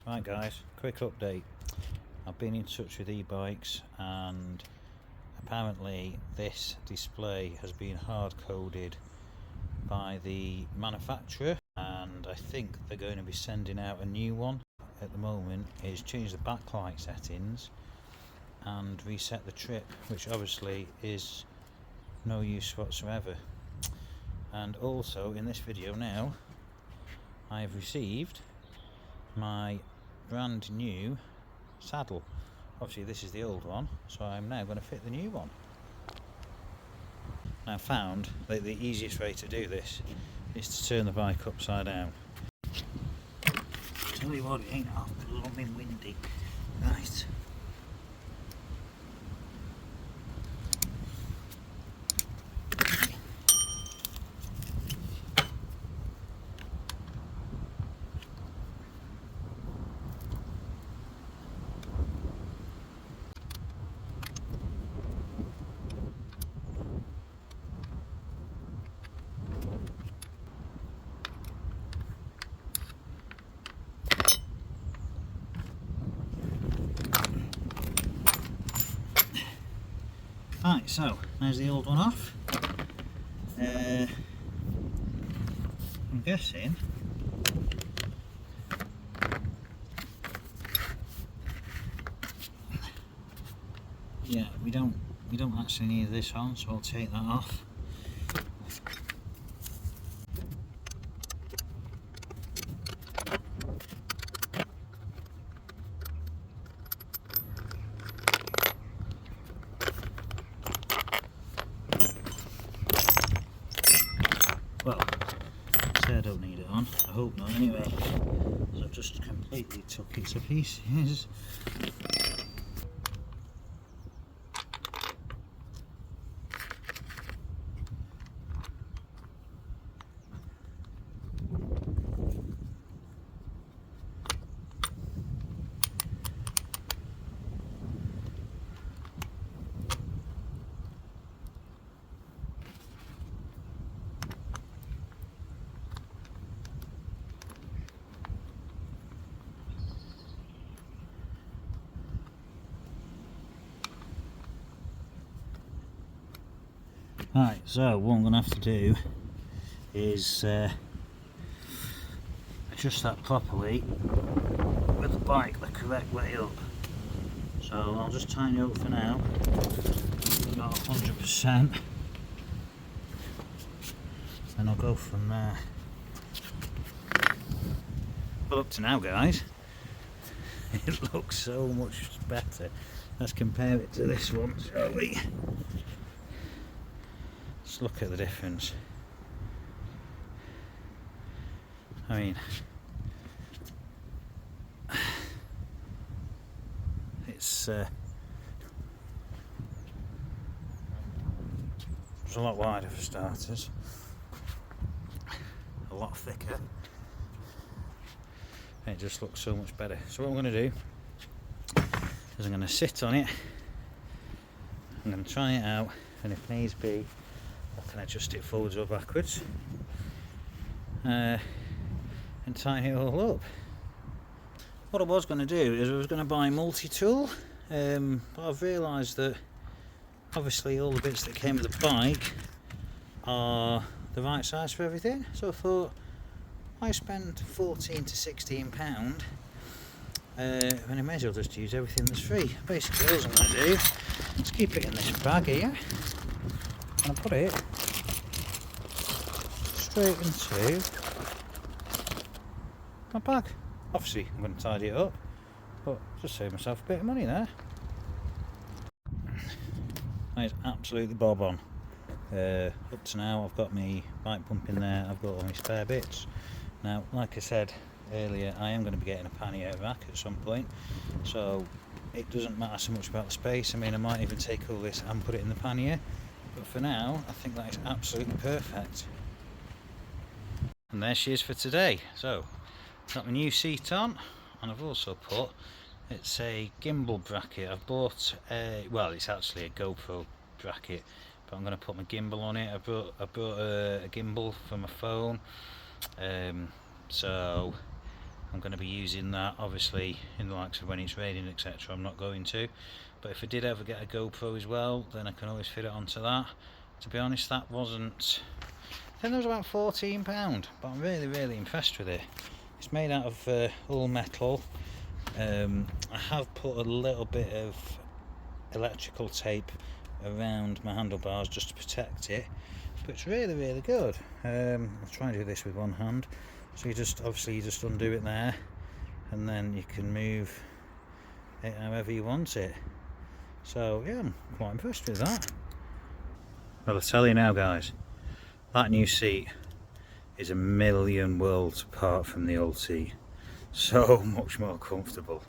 Right guys, quick update. I've been in touch with Ebikes and apparently this display has been hard coded by the manufacturer, and I think they're going to be sending out a new one. At the moment is change the backlight settings and reset the trip, which obviously is no use whatsoever. And also in this video now I have received my brand new saddle. Obviously this is the old one, so I'm now going to fit the new one. I found that the easiest way to do this is to turn the bike upside down. Tell you what, it ain't half blooming windy. Right. Right, so there's the old one off. I'm guessing yeah, we don't actually need this on, so I'll take that off. Well, say I don't need it on, I hope not anyway, so I've just completely took it to pieces. Right, so what I'm going to have to do is adjust that properly with the bike the correct way up. So I'll just tighten it up for now, not 100%, and I'll go from there. But up to now guys, it looks so much better. Let's compare it to this one, shall we? Let's look at the difference. I mean, it's a lot wider for starters, a lot thicker, and it just looks so much better. So what I'm going to do is I'm going to sit on it, I'm going to try it out, and if needs be I can adjust it forwards or backwards and tighten it all up. What I was going to do is I was going to buy a multi-tool, but I've realised that obviously all the bits that came with the bike are the right size for everything, so I thought I spent £14 to £16 and I may as well just use everything that's free. Basically all I'm going to do is keep it in this bag here and I put it straight into my bag. Obviously I'm going to tidy it up, but just save myself a bit of money there. That is absolutely bob on. Up to now I've got my bike pump in there, I've got all my spare bits. Now like I said earlier, I am going to be getting a pannier rack at some point, so it doesn't matter so much about the space. I mean, I might even take all this and put it in the pannier, but for now I think that is absolutely perfect. And there she is for today. So got my new seat on, and I've also put, it's a gimbal bracket. I've bought well, it's actually a GoPro bracket, but I'm going to put my gimbal on it. I brought a gimbal for my phone, so I'm going to be using that obviously in the likes of when it's raining, etc. I'm not going to, but if I did ever get a GoPro as well, then I can always fit it onto that. To be honest, that wasn't, I think that was about £14, but I'm really impressed with it. It's made out of all metal. I have put a little bit of electrical tape around my handlebars just to protect it, but it's really good. I'll try and do this with one hand. So you just undo it there, and then you can move it however you want it. So yeah, I'm quite impressed with that. Well, I'll tell you now guys, that new seat is a million worlds apart from the old seat. So much more comfortable.